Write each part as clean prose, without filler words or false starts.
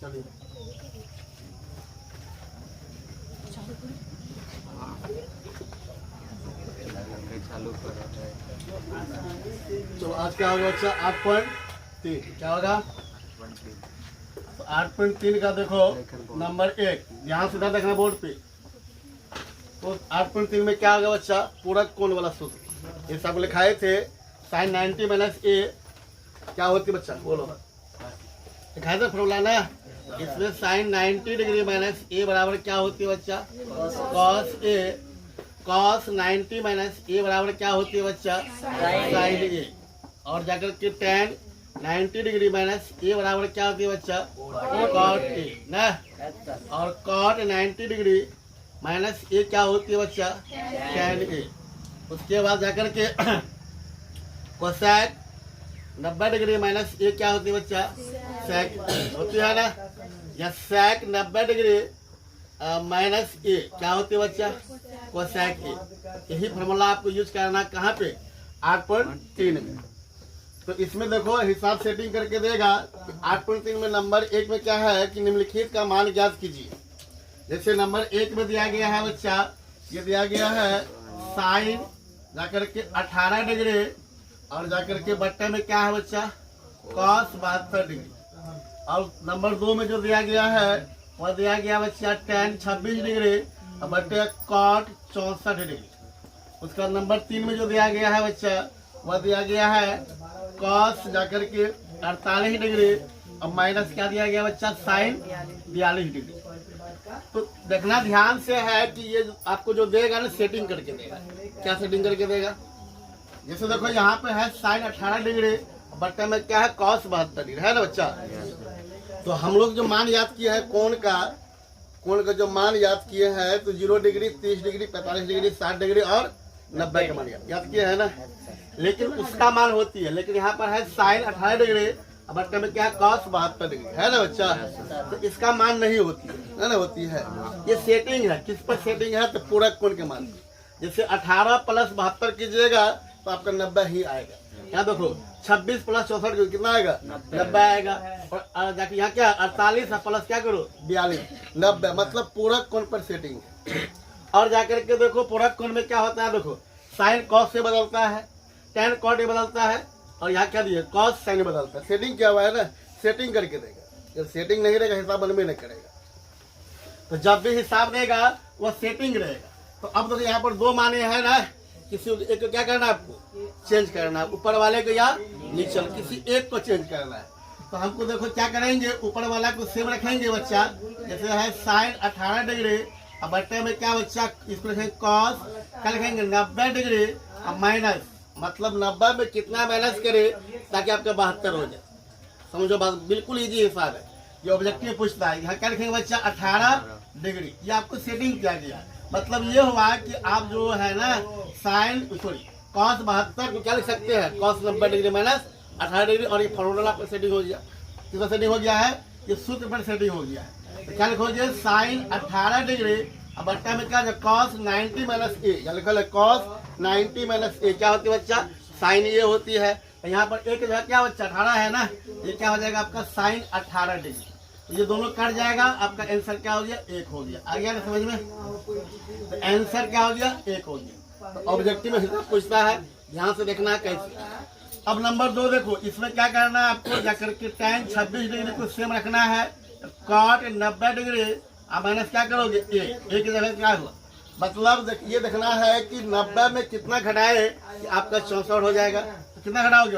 चलिए चालू करो। चलो आज क्या होगा बच्चा 8.3 क्या होगा। तो 8.3 का देखो नंबर 1 यहाँ सीधा देखना बोर्ड पे। तो 8.3 में क्या होगा बच्चा पूरक कोण वाला सूत्र ये सब लिखाए थे sin 90 माइनस ए क्या होती बच्चा बोलो लिखाए थे फॉर्मूला ना। इसमें sin 90 डिग्री माइनस ए बराबर क्या होती है बच्चा cos ए cos 90 माइनस ए बराबर क्या होती है बच्चा sin ए और जाकर के tan 90 डिग्री माइनस ए बराबर क्या होती है बच्चा cot ए ना। और cot 90 डिग्री माइनस ए क्या होती है बच्चा tan ए। उसके बाद जाकर के कोसेक 90 डिग्री माइनस ए क्या होती है बच्चा सेक होती है ना। या सेक 90 डिग्री माइनस ए क्या होती है बच्चा कोसेक ए। यही फॉर्मूला आपको यूज करना कहाँ पे 8.3 में। तो इसमें देखो हिसाब सेटिंग करके देगा 8.3 में नंबर 1 में क्या है कि निम्नलिखित का मान ज्ञात कीजिए। जैसे नंबर 1 में दिया गया है बच्चा ये दिया गया है साइन जाकर के 18 डिग्री और जाकर के बट्टे में क्या है बच्चा cos 72 डिग्री। और नंबर 2 में जो दिया गया है वह दिया गया बच्चा tan 26 डिग्री और बट्टे cot 64 डिग्री। उसका नंबर 3 में जो दिया गया है बच्चा वह दिया गया है cos जाकर के 48 डिग्री और माइनस क्या दिया गया बच्चा साइन 42 डिग्री। तो देखना ध्यान से है कि ये आपको जो देगा ना सेटिंग करके देगा। क्या सेटिंग करके देगा जैसे देखो यहाँ पे है साइन 18 डिग्री बट्टे में क्या है cos 72 डिग्री है ना बच्चा। तो हम लोग जो मान याद किए हैं कोण का जो मान याद किए हैं तो 0 डिग्री 30 डिग्री 45 डिग्री 60 डिग्री और 90 का मान याद किए है ना। लेकिन उसका मान होती है लेकिन यहाँ पर है साइन 18 डिग्री बट्टे में क्या cos 72 डिग्री है ना बच्चा। तो इसका मान नहीं होती है ना होती है ये सेटिंग है। किस पर सेटिंग है तो पूरक कोण के मान। जैसे 18 प्लस 72 कीजिएगा तो आपका 90 ही आएगा। यहाँ देखो 26 प्लस 64 कितना आएगा 90 आएगा। और जाके यहाँ क्या 48 प्लस क्या करो 42 90 मतलब पूरक कोण पर सेटिंग है। और जाकर के देखो पूरक कोण में क्या होता है देखो साइन cos से बदलता है tan cot से बदलता है और यहाँ क्या दिए cos sin बदलता है। सेटिंग क्या हुआ है ना सेटिंग करके देगा। जब सेटिंग नहीं रहेगा हिसाब बनवे नहीं करेगा। तो जब भी हिसाब देगा वह सेटिंग रहेगा। तो अब देखो यहाँ पर 2 माने हैं ना किसी एक को क्या करना है आपको चेंज करना है ऊपर वाले को या नीचे किसी एक को चेंज करना है। तो हमको देखो क्या करेंगे ऊपर वाला को सेम रखेंगे बच्चा। जैसे है साइन 18 डिग्री और बट्टे में क्या बच्चा इसको लिखेंगे cos क्या लिखेंगे 90 डिग्री और माइनस मतलब 90 में कितना माइनस करे ताकि आपका 72 हो जाए। समझो बात बिल्कुल इजी हिसाब है। ये ऑब्जेक्टिव पूछता है यहाँ क्या लिखेंगे बच्चा 18 डिग्री। ये आपको सेटिंग किया गया मतलब ये हुआ कि आप जो है ना साइन सॉरी cos 72 को क्या लिख सकते हैं cos 90 डिग्री माइनस 18 डिग्री और ये फॉर्मूला पर सेटिंग हो गया। किसका सेटिंग हो गया है ये सूत्र पर सेटिंग हो गया है। तो क्या लिखोगे साइन 18 डिग्री अब बट्टा में क्या cos 90 माइनस ए या लिखा है cos 90 माइनस ए क्या होती है बच्चा साइन ए होती है। तो यहाँ पर एक जगह क्या बच्चा 18 है ना ये क्या हो जाएगा आपका साइन 18 डिग्री। ये दोनों कट जाएगा आपका आंसर क्या हो गया 1 हो गया। आ गया ना समझ में। तो आंसर क्या हो गया 1 हो गया। तो ऑब्जेक्टिव में हिसाब पूछता है ध्यान से देखना कैसे। अब नंबर 2 देखो इसमें क्या करना है आपको जाकर के tan 26 डिग्री को सेम रखना है cot 90 डिग्री अब माइनस क्या करोगे एक की जगह क्या हुआ मतलब ये देखना है कि 90 में कितना घटाए कि आपका 64 हो जाएगा। तो कितना घटाओगे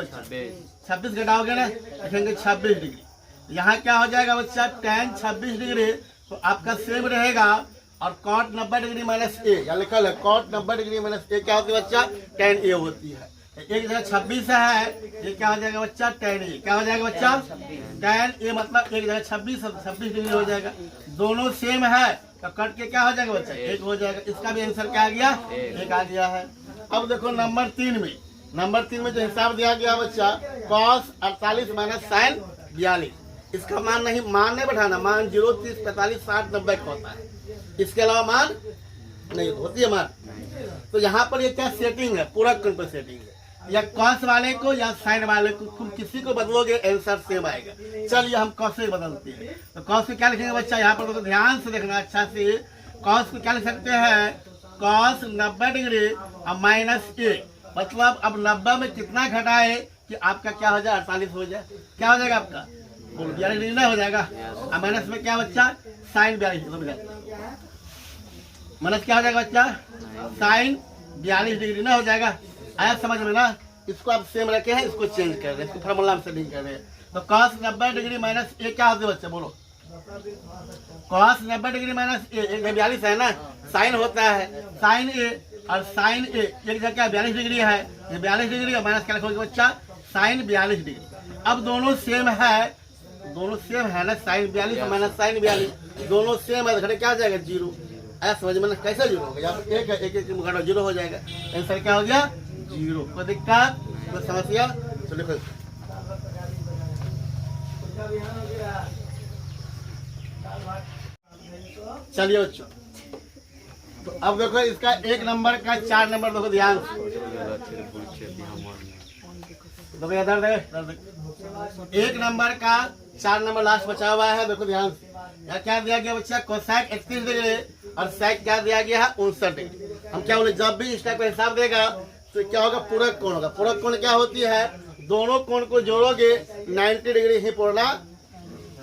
26 घटाओगे ना लिखेंगे 26 डिग्री। यहाँ क्या हो जाएगा बच्चा tan 26 डिग्री तो आपका सेम रहेगा और cot 90 डिग्री माइनस ए या लिखा है cot 90 डिग्री माइनस ए क्या होती है बच्चा tan ए होती है। एक जगह 26 है ये क्या हो जाएगा बच्चा tan ए क्या हो जाएगा बच्चा tan ए मतलब एक जगह 26 डिग्री हो जाएगा। दोनों सेम है तो कट के क्या हो जाएगा बच्चा 1 हो जाएगा। इसका भी आंसर क्या आ गया 1 आ गया है। अब देखो नंबर 3 में जो हिसाब दिया गया बच्चा cos 48 माइनस साइन 42 इसका मान नहीं बैठाना मान 0 30 45 60 90 का होता है। इसके अलावा मान नहीं होती है मान। तो यहाँ पर ये क्या सेटिंग है पूरक कोण पर सेटिंग है। या कॉस वाले को या साइन वाले को, तुम किसी को बदलोगे आंसर सेम आएगा। चलिए हम कॉस से बदलते हैं। तो कॉस को क्या लिखेंगे बच्चा, यहाँ पर तो ध्यान से देखना अच्छा से। कॉस को क्या लिख सकते हैं, कॉस 90 डिग्री और -a, मतलब अब 90 में कितना घटाए कि आपका क्या हो जाए, 48 हो जाए। क्या हो जाएगा आपका, 42 डिग्री ना हो जाएगा। और माइनस में क्या बच्चा, साइन 42, माइनस क्या हो जाएगा बच्चा, साइन 42 डिग्री ना हो जाएगा। आया समझ में ना। इसको आप सेम रखे हैं, इसको चेंज कर रहे हैं, इसको फार्मूला से नहीं कर रहे हैं। तो cos 90 डिग्री -a क्या होती है बच्चा, बोलो। cos 90 डिग्री -a 42 है ना, साइन होता है साइन a, और साइन a एक जगह क्या 42 डिग्री है, ये 42 डिग्री और माइनस क्या लिखोगे बच्चा, साइन 42 डिग्री। अब दोनों सेम है, दोनों सेम है ना, साइन 42 और माइनस साइन 42 दोनों सेम है, तो क्या हो जाएगा, 0। ऐसा समझ में कैसे 0 होगा, यहाँ पर एक है, एक घटा 0 हो जाएगा। आंसर क्या हो गया, 0। कोई दिक्कत, कोई समस्या, तो लिखो। चलिए बच्चों, तो अब देखो इसका 1 नंबर का 4 नंबर देखो ध्यान से। देखो इधर देखो, 1 नंबर का 4 नंबर लास्ट बचा हुआ है, देखो ध्यान से। यहाँ क्या दिया गया बच्चा, कोसैक 31 डिग्री और सैक क्या दिया गया है, 59 डिग्री। हम क्या बोले, जब भी इस टाइप का हिसाब देगा तो क्या होगा, पूरक कोण होगा। पूरक कोण क्या होती है, दोनों कोण को जोड़ोगे 90 डिग्री ही पड़ना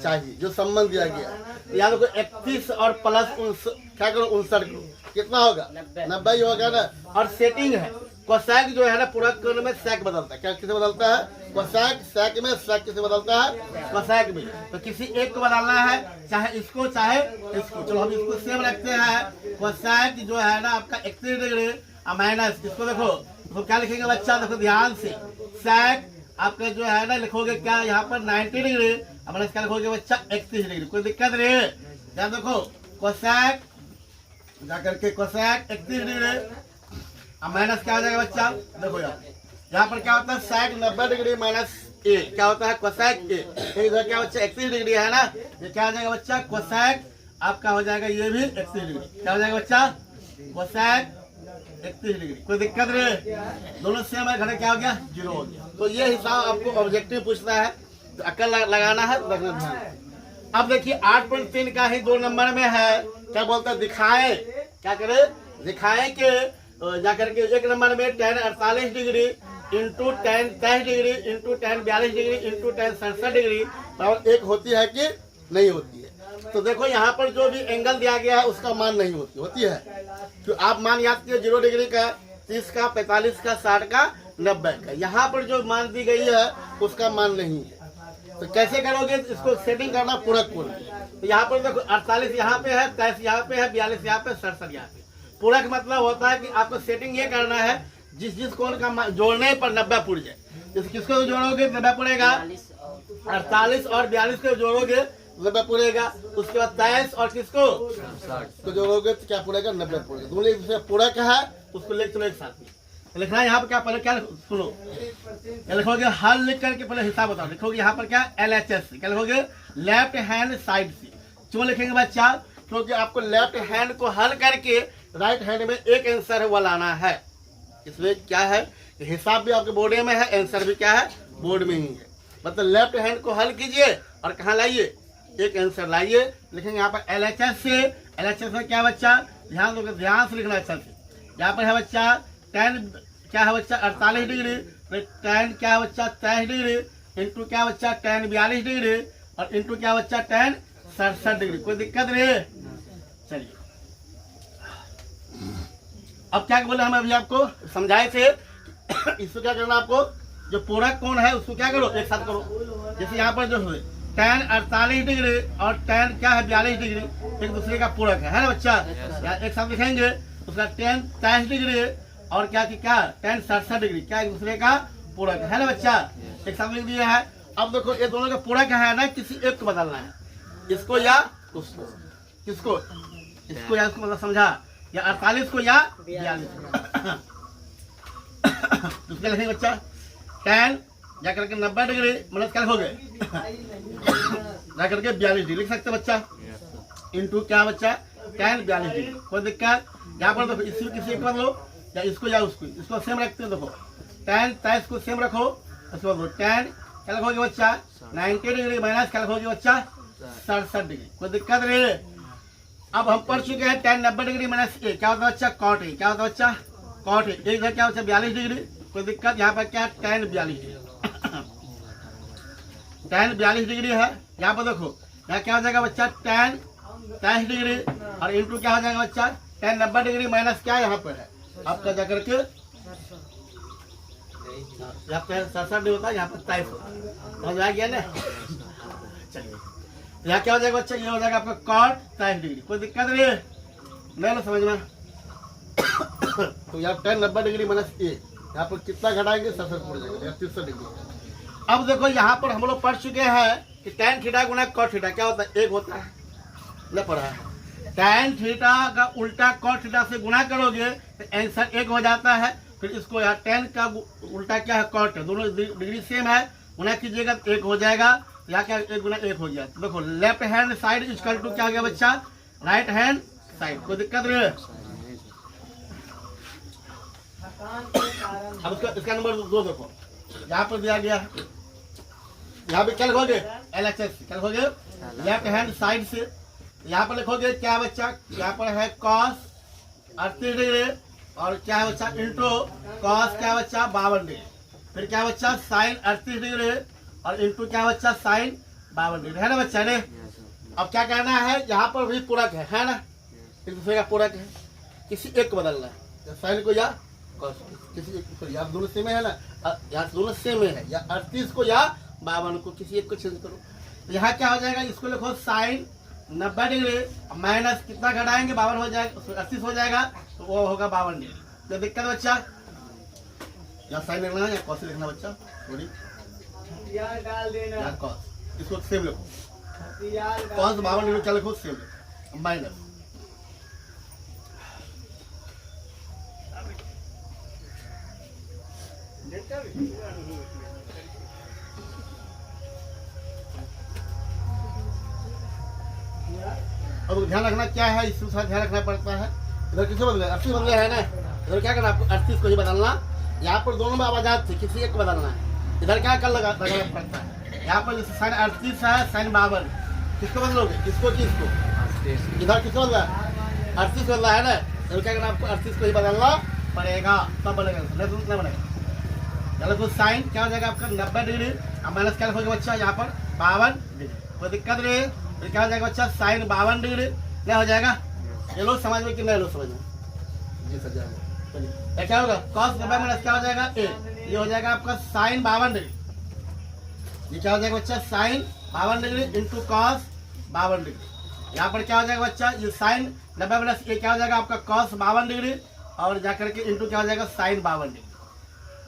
चाहिए, जो संबंध दिया गया। याद रखो 31 और प्लस क्या करो, 59 करो, कितना होगा, 90 ही होगा ना। और सेटिंग है, कोसैक जो है ना पूरक कोण में सैक बदलता है। क्या किसे बदलता है, कोसैक सैक में, सैक किसे बदलता है, कोसैक में। तो किसी एक को बदलना है, चाहे इसको चाहे इसको। चलो हम इसको सेम रखते हैं। कोसैक जो है ना आपका 31 डिग्री और माइनस, इसको देखो तो क्या लिखेंगे बच्चा, देखो ध्यान से। सैक आपका जो है ना लिखोगे क्या, यहाँ पर 90 डिग्री और माइनस क्या लिखोगे बच्चा, 31 डिग्री। कोई दिक्कत नहीं है। क्या देखो, कोसैक जाकर के कोसैक 31 डिग्री और माइनस क्या हो जाएगा बच्चा, देखो यार यहाँ पर क्या होता है, सैक 90 डिग्री -a क्या होता है, कोसैक a। इधर क्या बच्चा 31 डिग्री है ना, ये क्या हो जाएगा बच्चा, कोसैक आपका हो जाएगा ये भी 31 डिग्री। क्या हो जाएगा बच्चा, कोसैक 31 डिग्री। कोई दिक्कत नहीं, दोनों सेम है, घटा क्या हो गया, 0 हो गया। तो ये हिसाब आपको ऑब्जेक्टिव पूछता है, तो अक्ल लगाना है, रखना ध्यान। अब देखिए 8.3 का ही 2 नंबर में है, क्या बोलता है, दिखाए, क्या करे, दिखाए कि जाकर के 1 नंबर में tan 48 degree into tan 23 degree into tan 42 degree into tan 67 degree बराबर 1 होती है कि नहीं होती है। तो देखो यहाँ पर जो भी एंगल दिया गया है उसका मान नहीं होती है। तो आप मान याद कीजिए 0 डिग्री का, 30 का, 45 का, 60 का, 90 का। यहाँ पर जो मान दी गई है उसका मान नहीं है। तो कैसे करोगे, इसको सेटिंग करना पूरक कोण। तो यहाँ पर देखो 48 यहाँ पे है, 23 यहाँ पे है, 42 यहाँ पे, 67 यहाँ पे। पूरक मतलब होता है कि आपको सेटिंग ये करना है, जिस जिस कोण का जोड़ने पर 90 पुर जाए। जैसे किसको जोड़ोगे 90 पुरेगा, 48 और 42 को जोड़ोगे 90 पुरेगा। उसके बाद 23 और किसको तो जोड़ोगे तो क्या पुरेगा, 90 पुरेगा। दोनों एक दूसरे पूरक है, उसको ले चलो एक साथ में लिखना है। यहाँ पर क्या पहले क्या सुनो, क्या लिखोगे, हल लिख करके पहले हिसाब बताओ। लिखोगे यहाँ पर क्या, LHS से क्या लिखोगे, लेफ्ट हैंड साइड से। क्यों लिखेंगे बच्चा, क्योंकि आपको लेफ्ट हैंड को हल करके राइट हैंड में एक आंसर है वो लाना है। इसमें क्या है, हिसाब भी आपके बोर्ड में है, आंसर भी क्या है, बोर्ड में ही है। मतलब लेफ्ट हैंड को हल कीजिए और कहाँ लाइए, एक आंसर लाइए। लिखेंगे यहाँ पर LHS से। LHS में क्या बच्चा, ध्यान दो, ध्यान से लिखना अच्छा से। यहाँ पर है बच्चा tan क्या है बच्चा 48 डिग्री, tan क्या है बच्चा 23 डिग्री इंटू क्या बच्चा tan 42 डिग्री और इंटू क्या बच्चा tan 67 डिग्री। कोई दिक्कत नहीं है। चलिए अब क्या बोले हम अभी आपको समझाए थे, इसको क्या करना, आपको जो पूरक कोण है उसको क्या करो, एक साथ करो। जैसे यहाँ पर जो है tan 48 डिग्री और tan क्या है 42 डिग्री, एक दूसरे का पूरक है ना बच्चा। एक साथ लिखेंगे, उसका tan 23 डिग्री और क्या tan 67 डिग्री क्या एक दूसरे का पूरक है ना बच्चा, एक साथ लिख दिया है। अब देखो ये दोनों का पूरक है ना, किसी एक को बदलना है, इसको या उसको, किसको, इसको या इसको, मतलब समझा, या 48 को या 42 तो क्या लिखेंगे बच्चा, tan जा करके 90 डिग्री मतलब क्या लिखोगे जा करके 42 डिग्री लिख सकते बच्चा, इंटू क्या बच्चा tan 42 डिग्री। कोई दिक्कत, यहाँ पर देखो इसी किसी को बदलो या इसको या उसको, इसको सेम रखते हो। देखो tan 23 को सेम रखो, उसके बाद tan क्या लिखोगे बच्चा 90 डिग्री माइनस क्या लिखोगे बच्चा 67 डिग्री। कोई दिक्कत नहीं है। अब हम पढ़ चुके हैं tan 90 डिग्री माइनस ए क्या होता है बच्चा cot ए, क्या होता है बच्चा cot ए। एक इधर क्या होता है 42 डिग्री, कोई दिक्कत, यहाँ पर क्या है tan 42 डिग्री tan 42 डिग्री है। यहाँ पर देखो यहाँ क्या हो जाएगा बच्चा tan 23 डिग्री और इंटू क्या हो जाएगा बच्चा tan 90 डिग्री माइनस क्या यहाँ पर है आपका जाकर के यहाँ पे 67 नहीं होता, यहाँ पर 23 समझ आ गया ना। चलिए यहाँ क्या हो जाएगा बच्चा, ये हो जाएगा आपका cot 23 डिग्री। कोई दिक्कत नहीं है, नहीं ना समझ में। तो यहाँ tan 90 डिग्री माइनस ए, यहाँ पर कितना घटाएंगे 67 पड़ जाएगा या 63 डिग्री। अब देखो यहाँ पर हम लोग पढ़ चुके हैं कि tan थीटा गुना cot थीटा क्या होता है, एक होता है, न पढ़ा है। tan थीटा का उल्टा cot थीटा से गुणा करोगे तो आंसर एक हो जाता है। फिर इसको यहाँ tan का उल्टा क्या है cot है, दोनों डिग्री सेम है, गुना कीजिएगा तो एक हो जाएगा। यहाँ क्या एक गुना एक हो गया। देखो left hand side equal to क्या हो गया बच्चा राइट हैंड साइड। कोई दिक्कत नहीं है। अब इसका नंबर 2 देखो यहाँ पर दिया गया है, यहाँ पे क्या लिखोगे LHS क्या लिखोगे लेफ्ट हैंड साइड से। यहाँ पर लिखोगे क्या बच्चा, यहाँ पर है cos 38 डिग्री और क्या है बच्चा इंटू cos क्या बच्चा 52 डिग्री, फिर क्या बच्चा sin 38 डिग्री और इंटू क्या बच्चा sin 52 डिग्री, है ना बच्चा ने। अब क्या करना है, यहाँ पर भी पूरक है ना, एक दूसरे का पूरक है, किसी एक को बदलना है, साइन को या cos किसी एक को, या दोनों सेम है ना, यहाँ दोनों सेम है, या 38 को या 52 को किसी एक को चेंज करो। तो यहाँ क्या हो जाएगा, इसको लिखो sin 90 डिग्री माइनस कितना घटाएंगे 52 हो जाएगा 38 हो जाएगा, तो वो होगा 52 डिग्री। तो दिक्कत बच्चा यहाँ साइन लिखना है या कॉस लिखना बच्चा, थोड़ी यार कॉस, इसको सेम लिखो, कॉस 52 डिग्री क्या लिखो सेम लिखो माइनस। अब ध्यान रखना क्या है, इसके साथ ध्यान रखना पड़ता है। इधर किसे बदले 38 बदले है ना, इधर क्या करना आपको 38 को ही बदलना। यहाँ पर दोनों में आवाजात थी, किसी एक को बदलना है। इधर क्या कर लगाना पड़ता है, यहाँ पर जैसे साइन 38 है साइन 52, किसको बदलोगे किसको किसको, इधर किसको बदला 38 बदला है ना, इधर क्या करना आपको 38 को ही बदलना पड़ेगा, तब बनेगा नहीं बनेगा। चलो तो साइन क्या हो जाएगा आपका 90 डिग्री और माइनस क्या लिखोगे बच्चा यहाँ पर 52 डिग्री। कोई दिक्कत नहीं, फिर क्या हो जाएगा बच्चा साइन 52 डिग्री क्या हो जाएगा, ये लोग समझ में कि नहीं लोग समझ में जी सर जाएगा। चलिए क्या होगा cos 90 माइनस क्या हो जाएगा ए, ये हो जाएगा आपका साइन 52 डिग्री, ये क्या हो जाएगा बच्चा sine 52 degree into cos 52 degree. यहाँ पर क्या हो जाएगा बच्चा ये साइन 90 माइनस ए क्या हो जाएगा आपका cos 52 डिग्री और जाकर के इंटू क्या हो जाएगा साइन 52 डिग्री।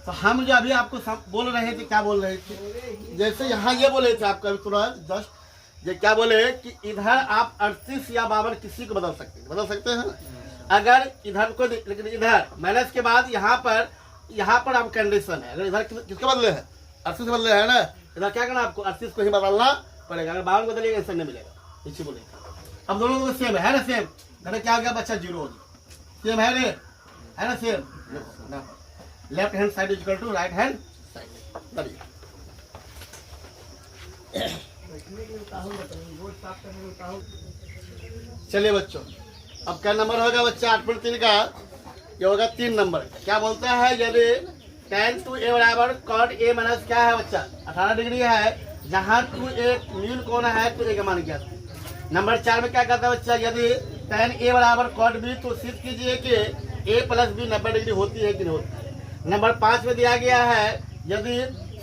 तो हम जो अभी आपको बोल रहे थे, क्या बोल रहे थे, जैसे यहाँ ये बोले थे आपका तुरंत जस्ट ये क्या बोले कि इधर आप 38 या 52 किसी को बदल सकते हैं अगर इधर को, लेकिन इधर माइनस के बाद यहाँ पर आप कंडीशन है, अगर इधर किसके बदले है 38 बदले है ना, इधर क्या करना आपको 38 को ही बदलना पड़ेगा, अगर 52 बदलेगा ऐसा नहीं मिलेगा, पीछे बोलेगा। अब दोनों तो सेम है ना, सेम इधर क्या हो गया बच्चा 0 हो गया, सेम है रे, है ना same, left hand side equal to right hand side. चलिए बच्चों अब क्या नंबर होगा बच्चा 8.3 का, ये होगा 3 नंबर। क्या बोलता है, यदि tan 2a बराबर cot a माइनस क्या है बच्चा 18 डिग्री है, जहाँ 2a न्यून कोण है तो a का मान क्या है। नंबर 4 में क्या कहता है बच्चा, यदि tan a बराबर cot b तो सिद्ध कीजिए कि a प्लस b 90 डिग्री होती है कि नहीं होती है। नंबर 5 में दिया गया है, यदि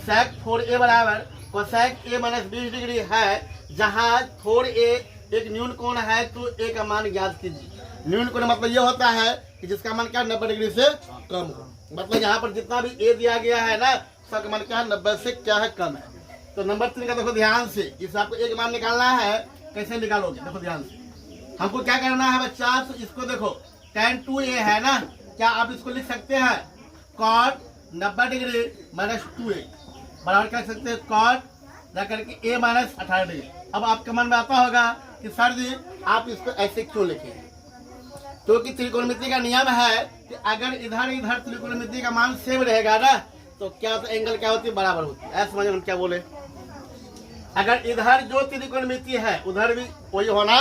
sec 4a बराबर cosec a माइनस 20 डिग्री है, जहाँ 4a एक न्यून कोण है तो a का मान ज्ञात कीजिए। न्यून कोण मतलब ये होता है कि जिसका मान क्या 90 डिग्री से कम हो, मतलब यहाँ पर जितना भी a दिया गया है ना उसका मान क्या है 90 से क्या है कम है। तो नंबर 3 का देखो ध्यान से, इस आपको एक मान निकालना है, कैसे निकालोगे देखो ध्यान से। हमको क्या करना है बच्चा, तो इसको देखो tan 2a है ना, क्या आप इसको लिख सकते हैं cot 90 डिग्री माइनस 2a बराबर क्या सकते हैं cot जाकर के a माइनस 18 डिग्री। अब आपके मन में आता होगा कि सर जी आप इसको ऐसे क्यों लिखे, क्योंकि त्रिकोणमिति का नियम है कि अगर इधर त्रिकोणमिति का मान सेम रहेगा ना, तो क्या होता है, एंगल क्या होती है, बराबर होती है। ऐसा समझ हम क्या बोले, अगर इधर जो त्रिकोणमिति है उधर भी वही होना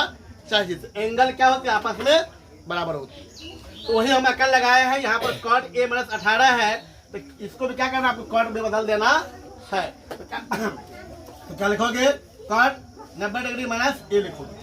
चाहिए, तो एंगल क्या होती है, आपस में बराबर होती है। तो वही हम अकल लगाए हैं। यहाँ पर कॉट ए माइनस 18 है, तो इसको भी क्या करना है, आपको कॉट में बदल देना है। तो क्या लिखोगे, कॉट 90 डिग्री माइनस ए लिखोगे,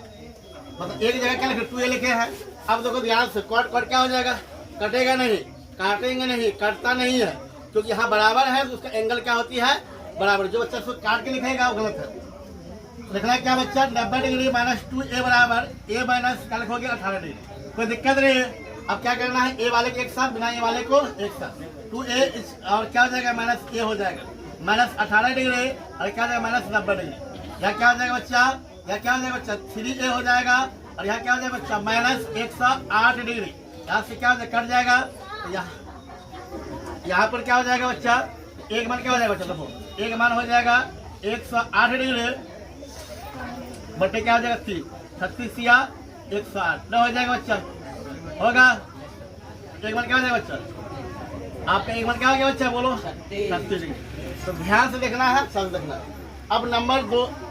मतलब एक जगह क्या लिखे, 2a लिखे हैं। अब देखो ध्यान से, कॉट कॉट क्या हो जाएगा, कटेगा नहीं, काटेंगे नहीं, कटता नहीं है, क्योंकि यहाँ बराबर है तो उसका एंगल क्या होती है, बराबर। जो बच्चा इसको काट के लिखेगा वो गलत है। लिखना है क्या बच्चा, 90 डिग्री माइनस 2a बराबर ए माइनस क्या लिखोगे, 18 डिग्री। कोई दिक्कत नहीं है। अब क्या करना है, ए वाले के एक साथ, बिना ए वाले को एक साथ, 2a और क्या हो जाएगा, माइनस ए हो जाएगा, माइनस 18 डिग्री और क्या हो जाएगा, माइनस 90 डिग्री। यहाँ क्या हो जाएगा बच्चा, यहाँ क्या हो जाएगा बच्चा, 3a हो जाएगा, और यहाँ क्या हो जाएगा बच्चा, माइनस 108 डिग्री। यहाँ से क्या हो जाएगा, कट जाएगा। यहाँ पर क्या हो जाएगा बच्चा, एक मान क्या हो जाएगा बच्चा, देखो एक मान हो जाएगा 108 डिग्री बटे क्या हो जाएगा 30, 36 या 108 न हो जाएगा बच्चा, होगा। एक मान क्या हो जाएगा बच्चा, आपका एक मान क्या हो गया बच्चा, बोलो 30 डिग्री। तो ध्यान से देखना है, समझ देखना है। अब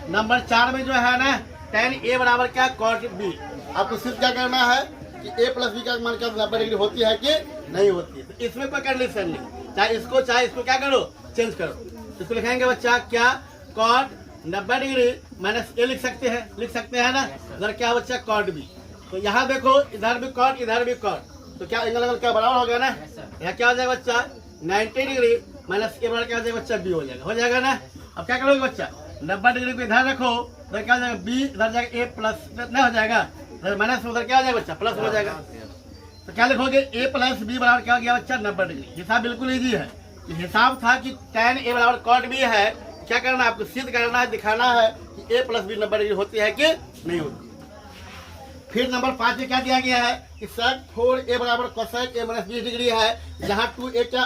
नंबर 4 में जो है ना, tan a बराबर क्या, cot b। आपको सिर्फ क्या करना है कि a प्लस बी का मान क्या 90 डिग्री होती है कि नहीं होती है। तो इसमें कोई कंडीशन नहीं, चाहे इसको क्या करो, चेंज करो। इसको लिखेंगे बच्चा क्या, cot 90 डिग्री माइनस a लिख सकते हैं ना। इधर क्या बच्चा, cot b। तो यहाँ देखो, इधर भी cot, इधर भी cot, तो क्या एंगल क्या बराबर हो गया ना। यहाँ क्या हो जाएगा बच्चा, 90 डिग्री माइनस a बराबर क्या हो जाएगा बच्चा, b हो जाएगा ना। अब क्या करोगे बच्चा, 90 डिग्री को इधर रखो, इधर क्या हो जाएगा, b इधर जाएगा, a प्लस नहीं हो जाएगा, इधर माइनस उधर क्या हो जाएगा बच्चा, प्लस हो जाएगा। तो क्या लिखोगे, a प्लस b बराबर क्या हो गया बच्चा, 90 डिग्री। हिसाब बिल्कुल इजी है। हिसाब था कि tan a बराबर cot b है, क्या करना है, आपको सिद्ध करना है, दिखाना है कि a प्लस b 90 डिग्री होती है कि नहीं होती। फिर नंबर 5 में क्या दिया गया है कि sec 4a बराबर cosec a माइनस 20 डिग्री है, जहाँ 2a क्या,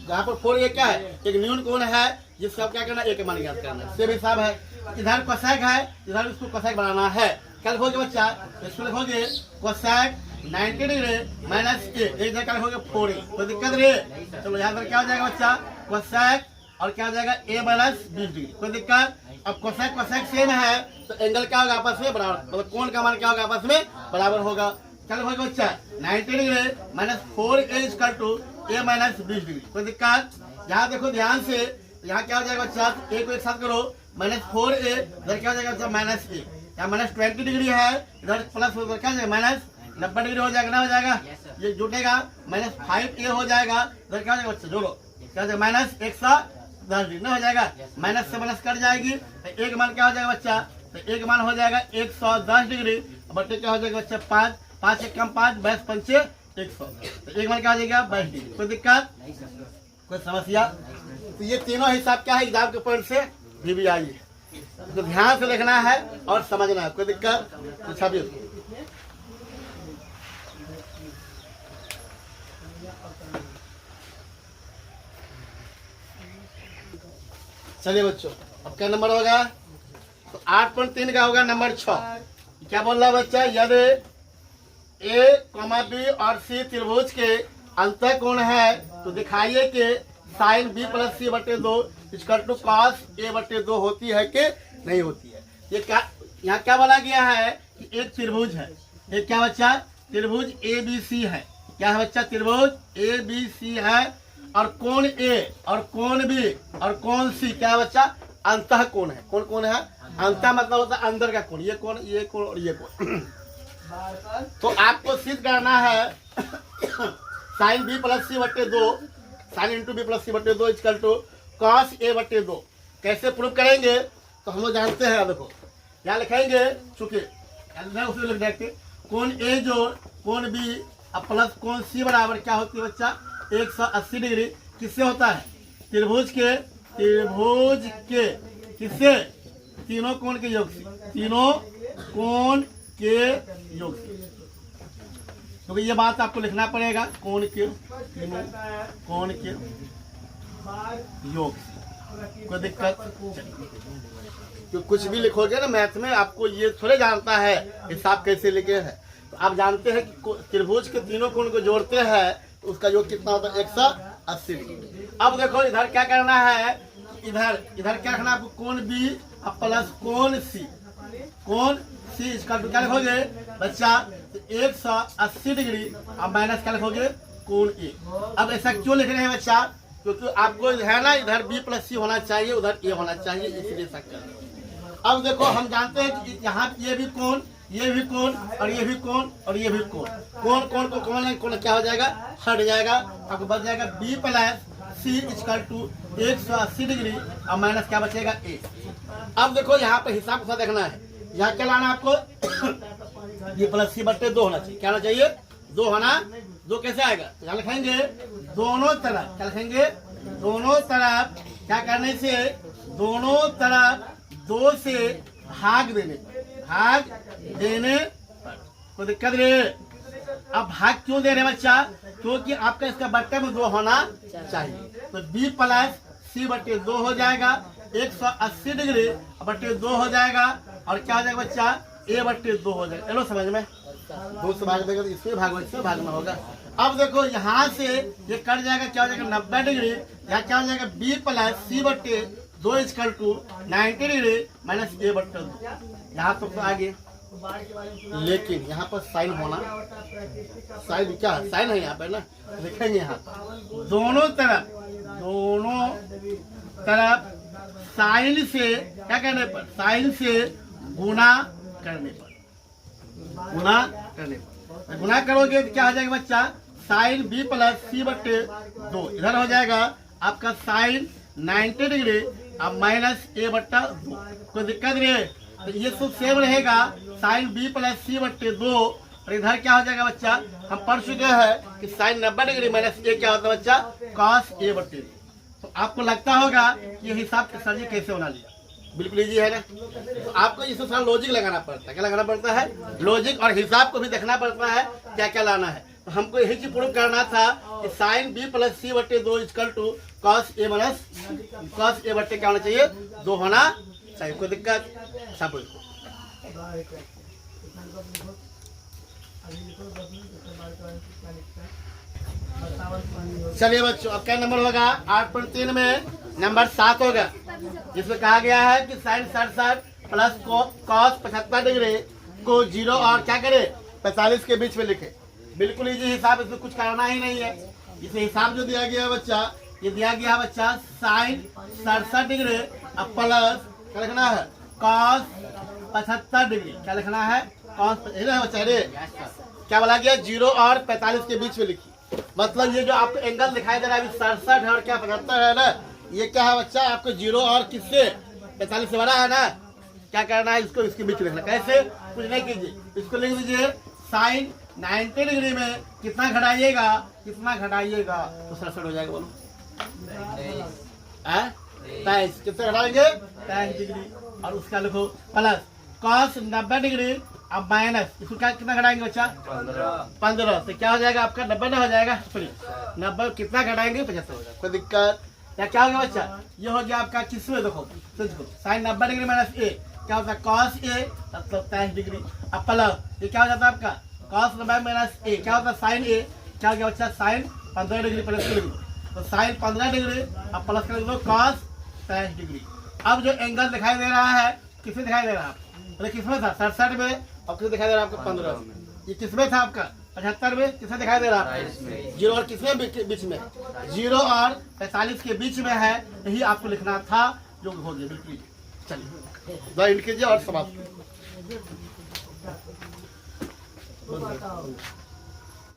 जहाँ पर 4a क्या है, एक न्यून कोण है, जिसका क्या करना है, एक मान ज्ञात करना है। सेम हिसाब है, इधर कोसेक है, इधर इसको कोसेक बनाना है। क्या लिखोगे बच्चा, इसको लिखोगे कोसेक 90 डिग्री माइनस a, एक जगह क्या लिखोगे 4a, कोई दिक्कत नहीं। चलो यहाँ पर क्या हो जाएगा बच्चा, कोसेक और क्या हो जाएगा a माइनस 20 डिग्री, कोई दिक्कत। अब कोसेक सेम है, तो एंगल क्या होगा, आपस में बराबर, मतलब कोण का मान क्या होगा, आपस में बराबर होगा। क्या लिखोगे बच्चा, 90 degree minus 4a equal to a minus 20 degree, कोई दिक्कत। यहाँ देखो ध्यान से, यहाँ क्या हो जाएगा बच्चा, a को एक साथ करो, माइनस 4a, इधर क्या हो जाएगा बच्चा, माइनस a, यहाँ माइनस 20 डिग्री है, इधर प्लस उधर क्या हो जाएगा, माइनस 90 डिग्री हो जाएगा ना, हो जाएगा, ये जुटेगा, माइनस 5a हो जाएगा, इधर क्या हो जाएगा बच्चा, जोड़ो, क्या हो जाएगा, माइनस 110 डिग्री ना हो जाएगा, माइनस से माइनस कट जाएगी, तो एक मान क्या हो जाएगा बच्चा, तो एक मान हो जाएगा 110 डिग्री, बच्चे क्या हो जाएगा बच्चा, 5 एक कम 5, 22 पंचे 100, तो एक मान क्या हो जाएगा 22 डिग्री, कोई दिक्कत, कोई समस्या। तो ये तीनों हिसाब क्या है, एग्जाम के पॉइंट से भी आई है, तो ध्यान से लिखना है और समझना है, कोई दिक्कत पूछा भी। चलिए बच्चों, अब क्या नंबर होगा, तो 8.3 का होगा नंबर 6। क्या बोल रहा है बच्चा, यदि a, b और c त्रिभुज के अंतः कोण है तो दिखाइए कि साइन b प्लस c बटे 2 इक्वल टू कॉस a बटे 2 होती है कि नहीं होती है। ये क्या, यहाँ क्या बोला गया है कि एक त्रिभुज है, एक क्या बच्चा, त्रिभुज ABC है। क्या है बच्चा, त्रिभुज ABC है, और कोण A और कोण B और कोण C क्या है बच्चा, अंतः कोण है। कौन कौन है, अंतः मतलब होता है अंदर का कोण, ये कोण, ये कोण और ये कोण। तो आपको सिद्ध करना है साइन b प्लस c बटे 2, साइन इंटू बी प्लस सी बटे 2 इक्वल टू कॉस a बटे 2। कैसे प्रूव करेंगे, तो हम लोग जानते हैं, देखो यहाँ लिखेंगे, चूंकि उसमें लिख देते, कोण a जोड़ कोण b अब प्लस कोण c बराबर क्या होती है बच्चा, 180 डिग्री। किससे होता है, त्रिभुज के किससे, तीनों कोण के योग से, तीनों कोण के योग से। क्योंकि ये बात आपको लिखना पड़ेगा, कोण के, तीनों कोण के योग से, कोई दिक्कत। तो कुछ भी लिखोगे ना मैथ में, आपको ये थोड़े जानता है हिसाब कैसे लिखे हैं। तो आप जानते हैं कि त्रिभुज के तीनों कोण को जोड़ते हैं तो उसका योग कितना होता है, 80 डिग्री। अब देखो इधर क्या करना है, इधर क्या करना है आपको, कोण बी प्लस कोण सी, कोण सी इसका क्या लिखोगे बच्चा 180 डिग्री अब माइनस क्या लिखोगे कोण ए। अब ऐसा क्यों लिख रहे हैं बच्चा, क्योंकि आपको है ना इधर बी प्लस सी होना चाहिए, उधर ए होना चाहिए, इसलिए ऐसा कर रहे हैं। अब देखो हम जानते हैं कि यहाँ ये भी कोण, ये भी कोण और ये भी कोण और ये भी कोण, कोण को कोण क्या हो जाएगा, हट जाएगा, आपको बच जाएगा B plus C equal to 180 degree और माइनस क्या बचेगा ए। अब देखो यहाँ पे हिसाब से देखना है, यहाँ क्या लाना है आपको, ये प्लस सी बट्टे 2 होना चाहिए, क्या होना चाहिए 2 होना, 2 कैसे आएगा, तो यहाँ लिखेंगे दोनों तरफ, क्या लिखेंगे दोनों तरफ, क्या करने से दोनों तरफ 2 से भाग देने कोई दिक्कत नहीं। अब भाग क्यों दे रहे बच्चा, क्योंकि आपका इसका बट्टे में 2 होना चाहिए, तो b प्लस सी बट्टे 2 हो जाएगा, 180 डिग्री बट्टे 2 हो जाएगा और क्या हो जाएगा बच्चा a बट्टे 2 हो जाएगा। चलो समझ में, 2 से भाग देगा तो इसमें भाग इसमें भागना होगा। अब देखो यहाँ से ये कट जाएगा, क्या हो जाएगा 90 डिग्री, यहाँ क्या हो जाएगा b प्लस सी बट्टे 2 equal to 90 degree minus a बट्टे 2, यहाँ तो आगे। लेकिन यहाँ पर साइन होना, साइन क्या है, साइन है यहाँ पर ना, लिखेंगे यहाँ दोनों तरफ साइन से क्या करने पर, साइन से गुना करने पर, गुना करोगे तो क्या हो जाएगा बच्चा साइन बी प्लस सी बट्टे 2, इधर हो जाएगा आपका साइन 90 डिग्री अब माइनस ए बट्टा 2, कोई दिक्कत नहीं है, तो ये सब सेम रहेगा साइन बी प्लस सी बट्टे 2 और इधर क्या हो जाएगा बच्चा, हम पढ़ चुके हैं कि साइन 90 डिग्री माइनस ए क्या होता है बच्चा कॉस ए बट्टे 2। तो आपको लगता होगा कि ये हिसाब सर जी कैसे होना लिया, बिल्कुल इजी है ना। तो आपको इसमें सारा लॉजिक लगाना पड़ता है, क्या लगाना पड़ता है, लॉजिक, और हिसाब को भी देखना पड़ता है क्या क्या लाना है। तो हमको यही चीज प्रूव करना था कि साइन बी प्लस सी बट्टे 2 equal to cos A minus cos A बट्टे क्या होना चाहिए 2 होना चाहिए, कोई दिक्कत सब। चलिए बच्चों अब क्या नंबर होगा 8.3 में नंबर 7 होगा, जिसमें कहा गया है कि साइन 67 प्लस कॉस 75 डिग्री को 0 और क्या करे 45 के बीच में लिखे। बिल्कुल इजी हिसाब, इसमें कुछ करना ही नहीं है। इसे हिसाब जो दिया गया बच्चा, ये दिया गया बच्चा साइन 67 डिग्री अब प्लस क्या लिखना है कॉस 75 डिग्री, क्या लिखना है कॉस बच्चा रे, क्या बोला गया 0 और 45 के बीच में लिखी। मतलब ये जो आपको एंगल दिखाई दे रहा है 67 है और क्या 75 है ना, ये क्या है बच्चा आपको 0 और किससे 45 से बड़ा है ना, क्या करना है इसको इसके बीच लिखना, कैसे कुछ नहीं कीजिए, इसको लिख दीजिए साइन 90 डिग्री में कितना घटाइएगा तो 67 हो जाएगा, बोलो 23 कितने घटाएंगे 23 डिग्री और उसका लिखो प्लस कॉस 90 डिग्री अब माइनस इसको क्या कितना घटाएंगे बच्चा 15 तो क्या हो जाएगा आपका 90 ना हो जाएगा, सॉरी 90 कितना घटाएंगे 75 हो जाएगा, कोई दिक्कत या क्या हो गया बच्चा, ये हो गया आपका किसमें देखो साइन 90 डिग्री माइनस ए क्या होता है कॉस ए मतलब 23 डिग्री अब प्लस ये क्या हो जाता है आपका कॉस 90 माइनस ए क्या होता है साइन ए, क्या हो गया बच्चा साइन 15 डिग्री प्लस डिग्री, तो साइन 15 डिग्री अब प्लस कर दो कॉस 23 डिग्री। अब जो एंगल दिखाई दे रहा है किसमें दिखाई दे रहा है, मतलब किसमें था 67 में और किसमें दिखाई दे रहा है आपको 15, ये किसमें था आपका 75 में, किसमें दिखाई दे रहा है 0 और किसमें बीच में 0 और 45 के बीच में है, यही आपको लिखना था जो हो गया बिल्कुल। चलिए इनके और समाप्त